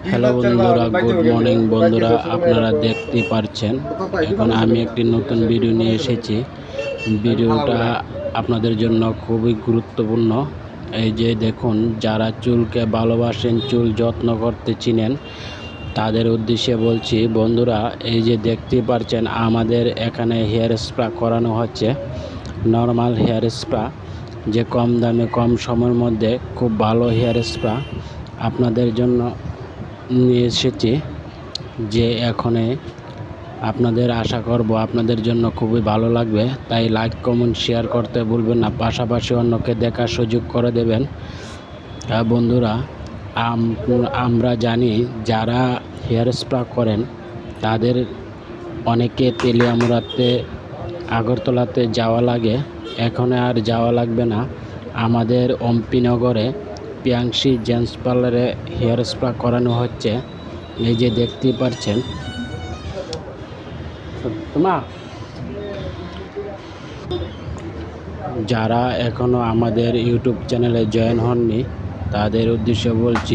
Hello বন্ধুরা, good morning বন্ধুরা। আপনারা দেখতে পাচ্ছেন এখন আমি একটি নতুন ভিডিও নিয়ে এসেছি। ভিডিওটা আপনাদের জন্য খুবই গুরুত্বপূর্ণ। এই যে দেখুন, যারা চুলকে ভালোবাসেন, চুল যত্ন করতে চিনেন, তাদের উদ্দেশ্যে বলছি বন্ধুরা। এই যে দেখতে পাচ্ছেন আমাদের এখানে হেয়ার স্পা করানো হচ্ছে, নর্মাল হেয়ার স্পা, যে কম দামে কম সময়ের মধ্যে খুব ভালো হেয়ার স্পা আপনাদের জন্য নিয়ে এসেছি। যে এখানে আপনাদের আশা করব আপনাদের জন্য খুবই ভালো লাগবে, তাই লাইক কমেন্ট শেয়ার করতে ভুলবেন না, পাশাপাশি অন্যকে দেখার সুযোগ করে দেবেন। বন্ধুরা, আমরা জানি যারা হেয়ার স্পা করেন তাদের অনেকে তেলিয়ামুড়াতে, আগরতলাতে যাওয়া লাগে। এখন আর যাওয়া লাগবে না। আমাদের অম্পিনগরে পিয়াংশি জেন্টস পার্লারে হেয়ার স্পা করানো হচ্ছে। এই যে দেখতে পাচ্ছেন যারা এখনও আমাদের ইউটিউব চ্যানেলে জয়েন হননি তাদের উদ্দেশ্যে বলছি,